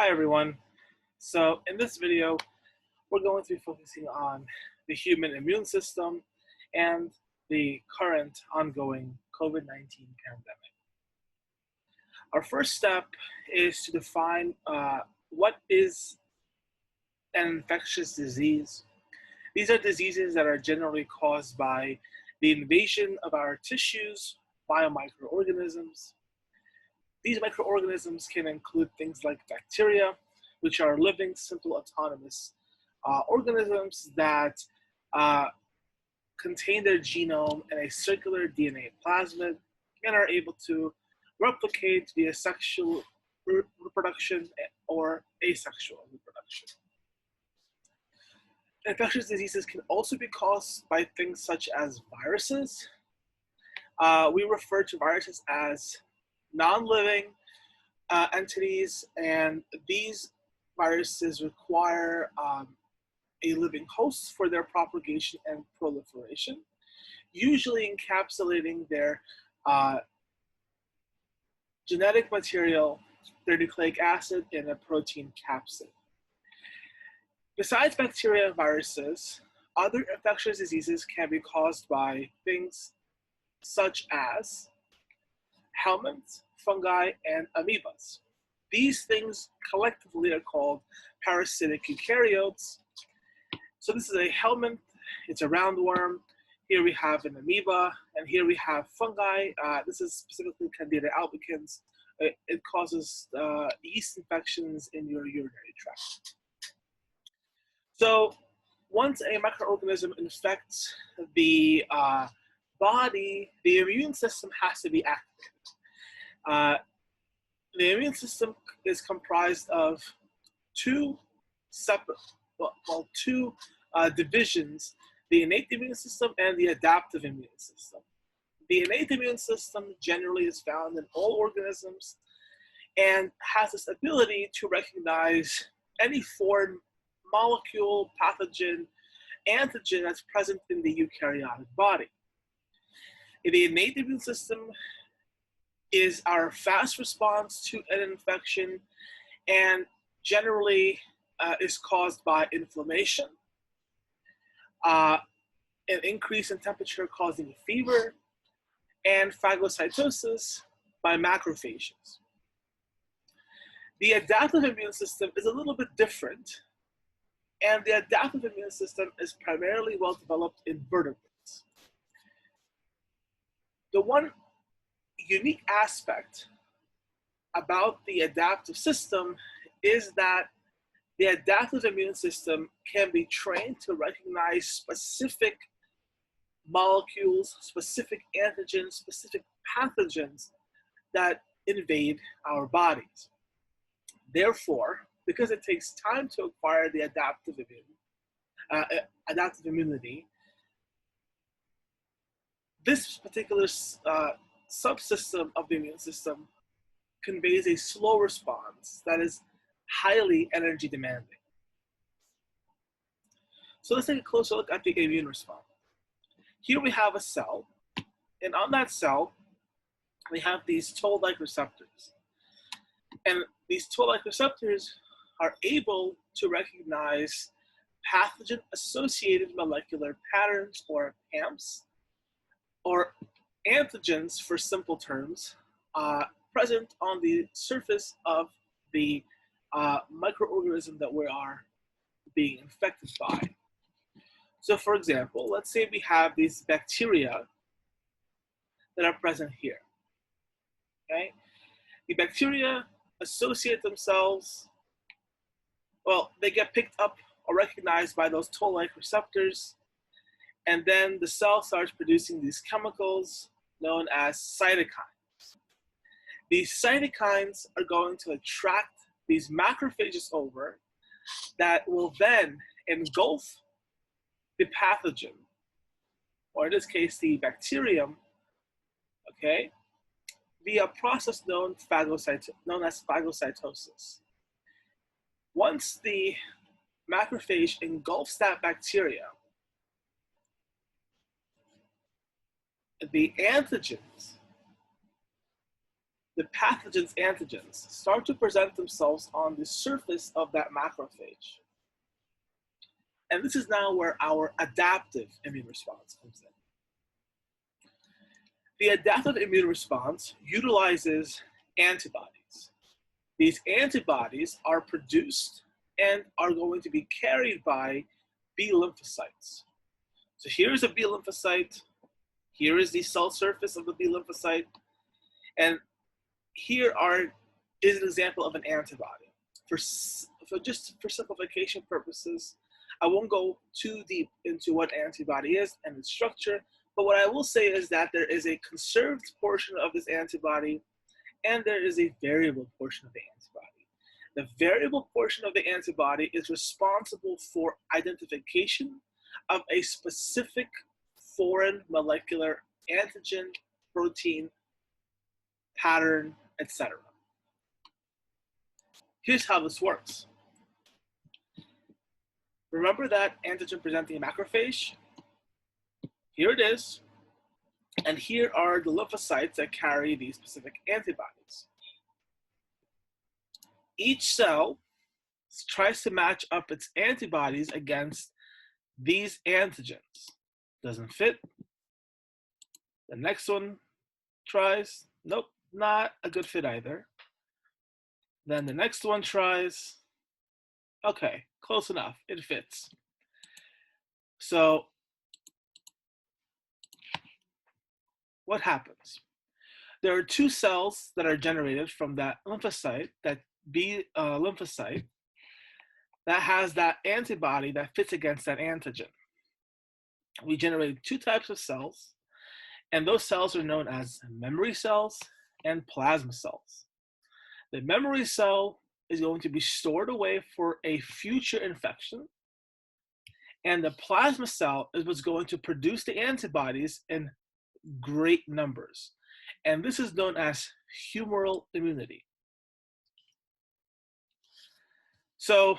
Hi everyone. So in this video, we're going to be focusing on the human immune system and the current ongoing COVID-19 pandemic. Our first step is to define what is an infectious disease. These are diseases that are generally caused by the invasion of our tissues by microorganisms. These microorganisms can include things like bacteria, which are living, simple, autonomous organisms that contain their genome in a circular DNA plasmid and are able to replicate via sexual reproduction or asexual reproduction. Infectious diseases can also be caused by things such as viruses. We refer to viruses as non-living entities, and these viruses require a living host for their propagation and proliferation, usually encapsulating their genetic material, their nucleic acid, in a protein capsid. Besides bacteria and viruses, other infectious diseases can be caused by things such as helminths, fungi, and amoebas. These things collectively are called parasitic eukaryotes. So this is a helminth, it's a roundworm. Here we have an amoeba, and here we have fungi. This is specifically Candida albicans. It causes yeast infections in your urinary tract. So once a microorganism infects the body, the immune system has to be activated. The immune system is comprised of two separate, two divisions: the innate immune system and the adaptive immune system. The innate immune system generally is found in all organisms and has this ability to recognize any foreign molecule, pathogen, antigen that's present in the eukaryotic body. The innate immune system is our fast response to an infection and generally is caused by inflammation, an increase in temperature causing fever, and phagocytosis by macrophages. The adaptive immune system is a little bit different, and the adaptive immune system is primarily well developed in vertebrates. The one unique aspect about the adaptive system is that the adaptive immune system can be trained to recognize specific molecules, specific antigens, specific pathogens that invade our bodies. Therefore, because it takes time to acquire the adaptive immunity, this particular subsystem of the immune system conveys a slow response that is highly energy demanding. So let's take a closer look at the immune response. Here we have a cell, and on that cell, we have these toll-like receptors. And these toll-like receptors are able to recognize pathogen-associated molecular patterns, or PAMPs, or antigens for simple terms, present on the surface of the microorganism that we are being infected by. So for example, let's say we have these bacteria that are present here, okay? The bacteria associate themselves, well, they get picked up or recognized by those toll-like receptors, and then the cell starts producing these chemicals known as cytokines. These cytokines are going to attract these macrophages over that will then engulf the pathogen, or in this case, the bacterium, okay, via a process known as phagocytosis. Once the macrophage engulfs that bacteria, the antigens, the pathogen's antigens start to present themselves on the surface of that macrophage. And this is now where our adaptive immune response comes in. The adaptive immune response utilizes antibodies. These antibodies are produced and are going to be carried by B lymphocytes. So here's a B lymphocyte. Here is the cell surface of the B lymphocyte. And here is an example of an antibody. For simplification purposes, I won't go too deep into what antibody is and its structure, but what I will say is that there is a conserved portion of this antibody and there is a variable portion of the antibody. The variable portion of the antibody is responsible for identification of a specific foreign molecular antigen, protein, pattern, etc. Here's how this works. Remember that antigen presenting macrophage? Here it is. And here are the lymphocytes that carry these specific antibodies. Each cell tries to match up its antibodies against these antigens. Doesn't fit. The next one tries. Nope, not a good fit either. Then the next one tries. Okay, close enough. It fits. So what happens? There are two cells that are generated from that lymphocyte, that B lymphocyte, that has that antibody that fits against that antigen. We generated two types of cells, and those cells are known as memory cells and plasma cells. The memory cell is going to be stored away for a future infection, and the plasma cell is what's going to produce the antibodies in great numbers. And this is known as humoral immunity. So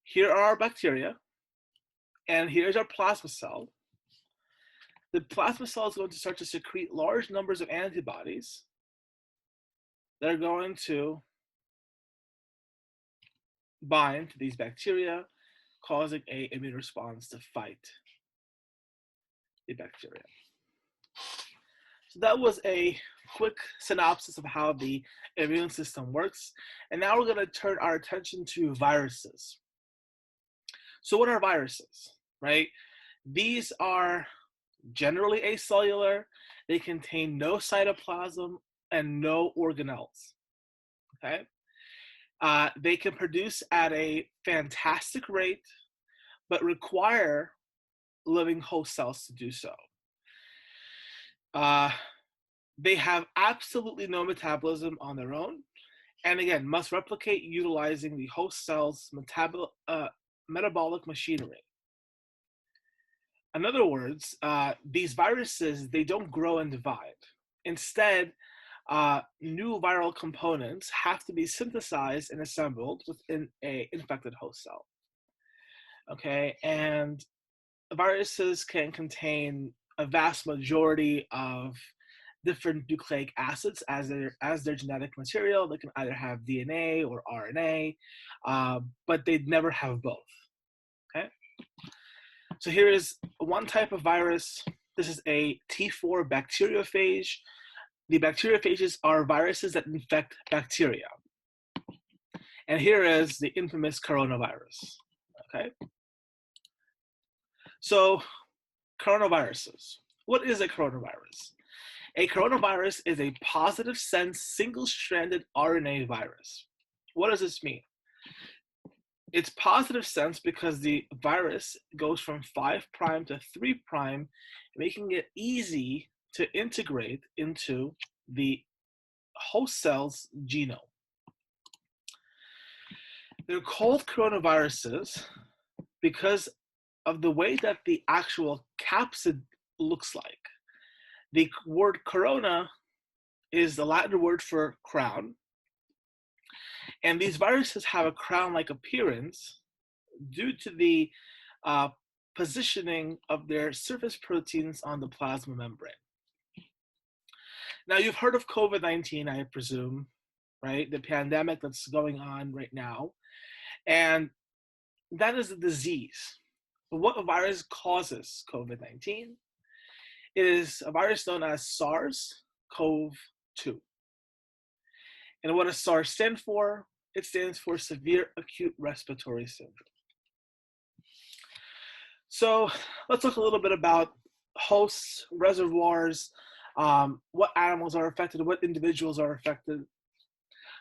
here are our bacteria, and here's our plasma cell. The plasma cell is going to start to secrete large numbers of antibodies that are going to bind to these bacteria, causing an immune response to fight the bacteria. So that was a quick synopsis of how the immune system works. And now we're going to turn our attention to viruses. So what are viruses, right? These are generally acellular. They contain no cytoplasm and no organelles, okay? They can produce at a fantastic rate, but require living host cells to do so. They have absolutely no metabolism on their own, and again, must replicate utilizing the host cell's metabolic machinery. In other words, these viruses, they don't grow and divide. Instead, new viral components have to be synthesized and assembled within an infected host cell. Okay, and viruses can contain a vast majority of different nucleic acids as their genetic material. They can either have DNA or RNA, but they'd never have both. Okay, so here is one type of virus. This is a T4 bacteriophage. The bacteriophages are viruses that infect bacteria. And here is the infamous coronavirus. Okay, so coronaviruses. What is a coronavirus? A coronavirus is a positive sense single-stranded RNA virus. What does this mean? It's positive sense because the virus goes from 5' to 3', making it easy to integrate into the host cell's genome. They're called coronaviruses because of the way that the actual capsid looks like. The word corona is the Latin word for crown. And these viruses have a crown-like appearance due to the positioning of their surface proteins on the plasma membrane. Now, you've heard of COVID-19, I presume, right? The pandemic that's going on right now. And that is a disease. But what virus causes COVID-19? It is a virus known as SARS-CoV-2. And what does SARS stand for? It stands for Severe Acute Respiratory Syndrome. So let's talk a little bit about hosts, reservoirs, what animals are affected, what individuals are affected.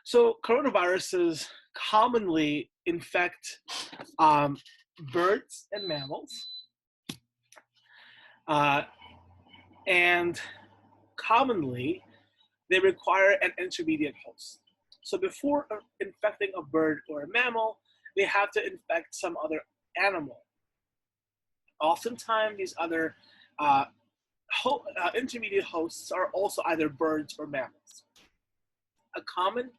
So coronaviruses commonly infect birds and mammals, and commonly they require an intermediate host. So before infecting a bird or a mammal, they have to infect some other animal. Oftentimes, these other intermediate hosts are also either birds or mammals. A common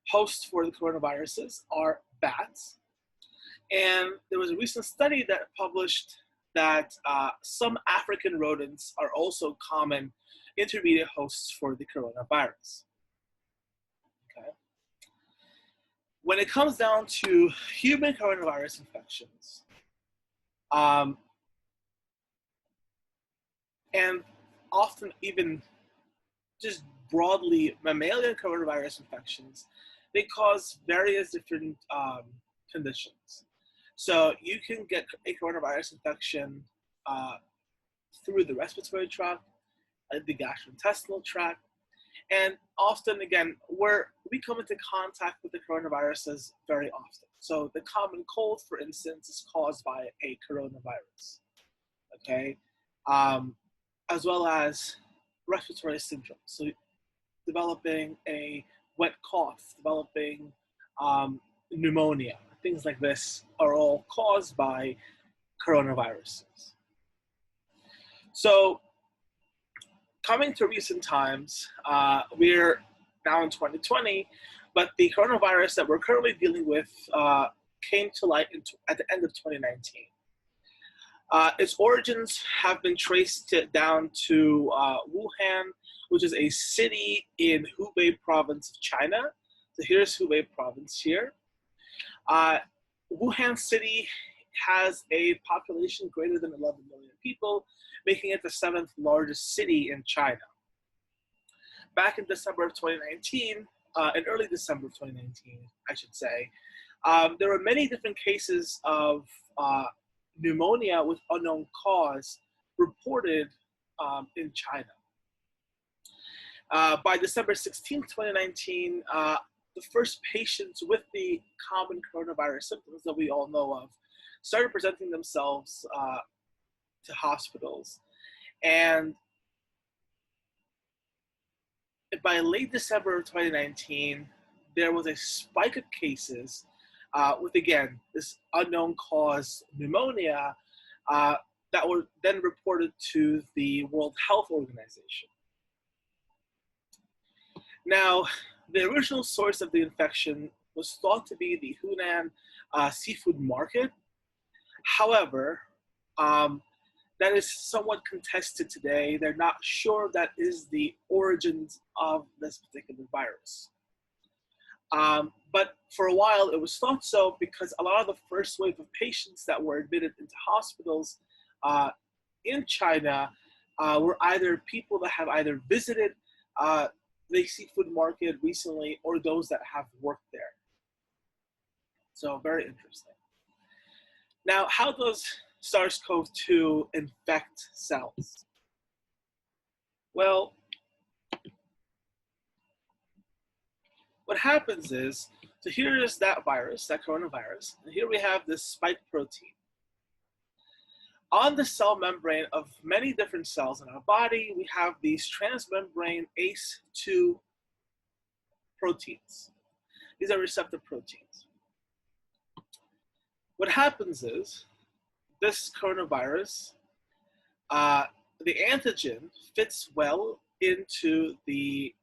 host for the coronaviruses are bats. And there was a recent study that published that some African rodents are also common intermediate hosts for the coronavirus. Okay. When it comes down to human coronavirus infections, and often even just broadly mammalian coronavirus infections, they cause various different conditions. So you can get a coronavirus infection through the respiratory tract, the gastrointestinal tract, and often, again, we come into contact with the coronaviruses very often. So the common cold, for instance, is caused by a coronavirus, okay? As well as respiratory syndrome. So developing a wet cough, developing pneumonia, things like this are all caused by coronaviruses. So coming to recent times, we're now in 2020, but the coronavirus that we're currently dealing with came to light at the end of 2019. Its origins have been traced down to Wuhan, which is a city in Hubei province of China. So here's Hubei province here. Wuhan city has a population greater than 11 million people, making it the 7th largest city in China. Back in December of 2019, in early December of 2019, I should say, there were many different cases of pneumonia with unknown cause reported in China. By December 16, 2019, the first patients with the common coronavirus symptoms that we all know of started presenting themselves to hospitals. And by late December of 2019, there was a spike of cases with, again, this unknown cause pneumonia that were then reported to the World Health Organization. Now, the original source of the infection was thought to be the Hunan seafood market. However, that is somewhat contested today. They're not sure that is the origins of this particular virus. But for a while, it was thought so because a lot of the first wave of patients that were admitted into hospitals in China were either people that have either visited the seafood market recently or those that have worked there. So very interesting. Now, how does SARS-CoV-2 infect cells? Well, what happens is, so here is that virus, that coronavirus, and here we have this spike protein. On the cell membrane of many different cells in our body, we have these transmembrane ACE2 proteins. These are receptor proteins. What happens is, this coronavirus, the antigen fits well into the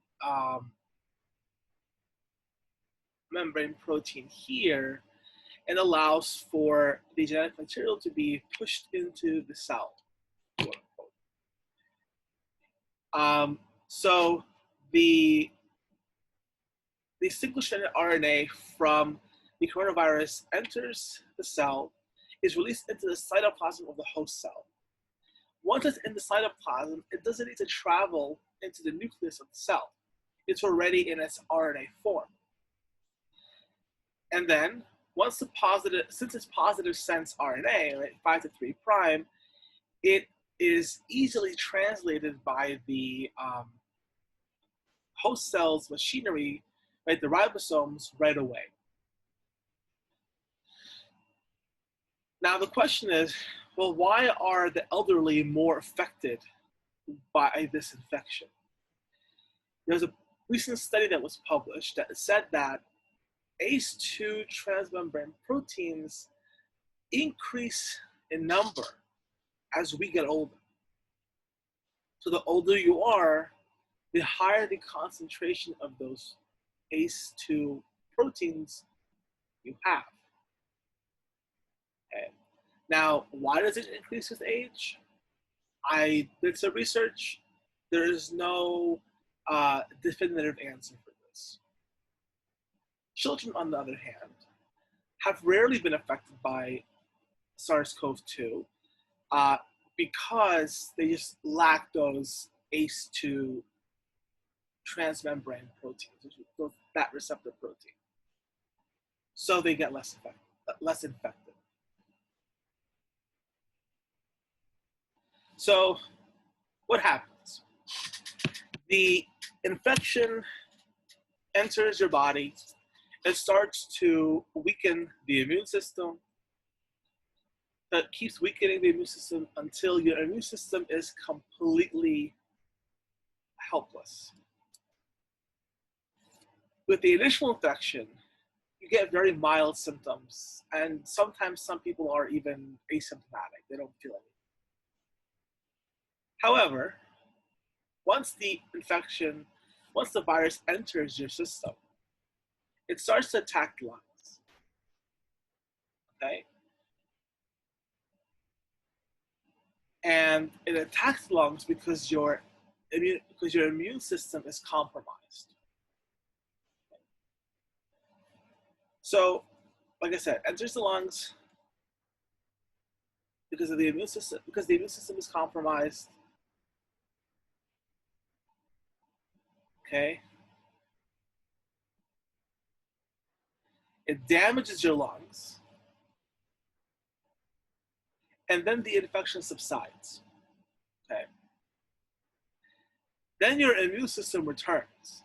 membrane protein here and allows for the genetic material to be pushed into the cell. So the single-stranded RNA from the coronavirus enters the cell, is released into the cytoplasm of the host cell. Once it's in the cytoplasm, it doesn't need to travel into the nucleus of the cell. It's already in its RNA form. And then, since it's positive sense RNA, right, 5 to 3 prime, it is easily translated by the host cell's machinery, right, the ribosomes, right away. Now the question is, well, why are the elderly more affected by this infection? There's a recent study that was published that said that ACE2 transmembrane proteins increase in number as we get older. So the older you are, the higher the concentration of those ACE2 proteins you have. Okay. Now, why does it increase with age? I did some research. There is no definitive answer for this. Children, on the other hand, have rarely been affected by SARS-CoV-2 because they just lack those ACE2 transmembrane proteins, that receptor protein. So they get less infected. So what happens? The infection enters your body. It starts to weaken the immune system. That keeps weakening the immune system until your immune system is completely helpless. With the initial infection, you get very mild symptoms, and sometimes some people are even asymptomatic. They don't feel anything. However, once the virus enters your system, it starts to attack lungs. Okay? And it attacks lungs because your immune system is compromised. So, like I said, enters the lungs because the immune system is compromised. Okay? It damages your lungs. And then the infection subsides. Okay? Then your immune system returns.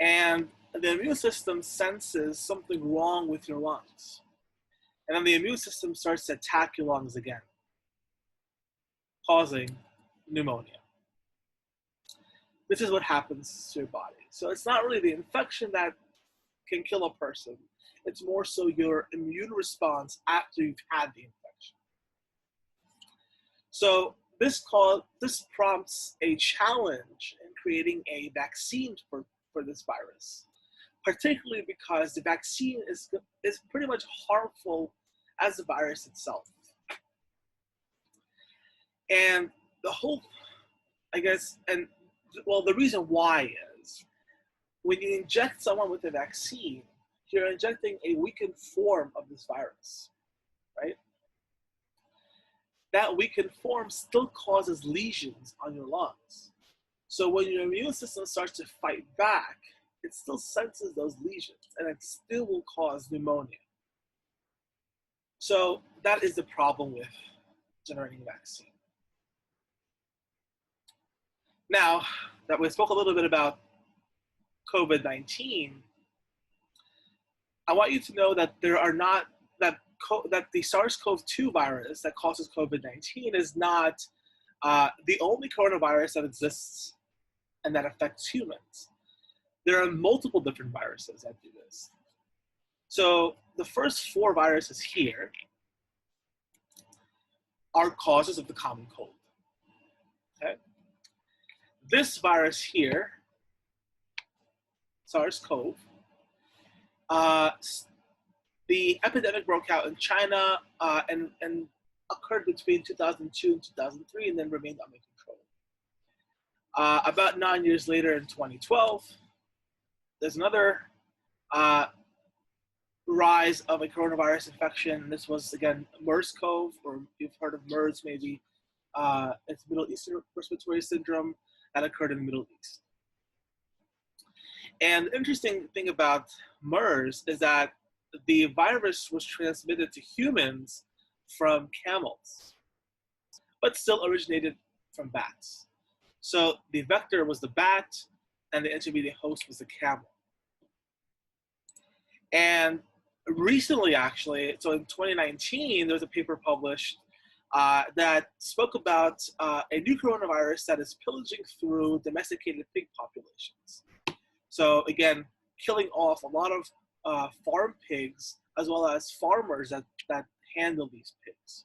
And the immune system senses something wrong with your lungs. And then the immune system starts to attack your lungs again, causing pneumonia. This is what happens to your body. So it's not really the infection that can kill a person. It's more so your immune response after you've had the infection. So this prompts a challenge in creating a vaccine for this virus, particularly because the vaccine is pretty much harmful as the virus itself. And the reason why is when you inject someone with a vaccine, you're injecting a weakened form of this virus, right? That weakened form still causes lesions on your lungs. So when your immune system starts to fight back, it still senses those lesions and it still will cause pneumonia. So that is the problem with generating a vaccine. Now that we spoke a little bit about COVID-19, I want you to know that that the SARS-CoV-2 virus that causes COVID-19 is not the only coronavirus that exists and that affects humans. There are multiple different viruses that do this. So the first 4 viruses here are causes of the common cold. Okay? This virus here, SARS-CoV, the epidemic broke out in China and occurred between 2002 and 2003 and then remained under control. About 9 years later, in 2012, there's another rise of a coronavirus infection. This was, again, MERS-CoV, or you've heard of MERS maybe. It's Middle Eastern Respiratory Syndrome that occurred in the Middle East. And the interesting thing about MERS is that the virus was transmitted to humans from camels, but still originated from bats. So the vector was the bat, and the intermediate host was the camel. And recently, actually, so in 2019, there was a paper published that spoke about a new coronavirus that is pillaging through domesticated pig populations. So again, killing off a lot of farm pigs, as well as farmers that handle these pigs.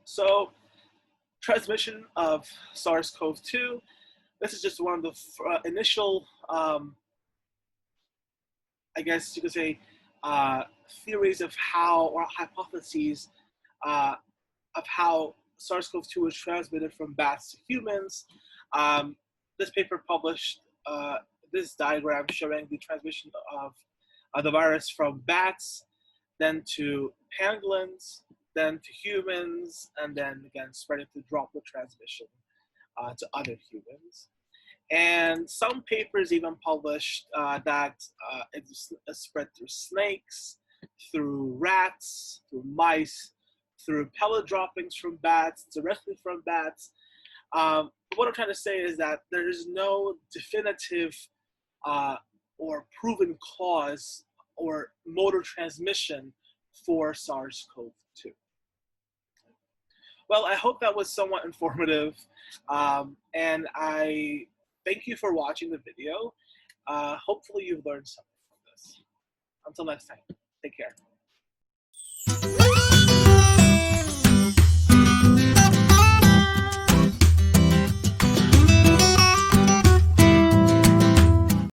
So transmission of SARS-CoV-2, this is just one of the initial, I guess you could say, theories of how, or hypotheses of how SARS-CoV-2 was transmitted from bats to humans. This paper published this diagram showing the transmission of the virus from bats, then to pangolins, then to humans, and then again spreading through droplet transmission to other humans. And some papers even published that it's spread through snakes, through rats, through mice, through pellet droppings from bats, directly from bats. What I'm trying to say is that there is no definitive or proven cause or mode of transmission for SARS-CoV-2. Well, I hope that was somewhat informative, and I thank you for watching the video. Hopefully you've learned something from this. Until next time, take care.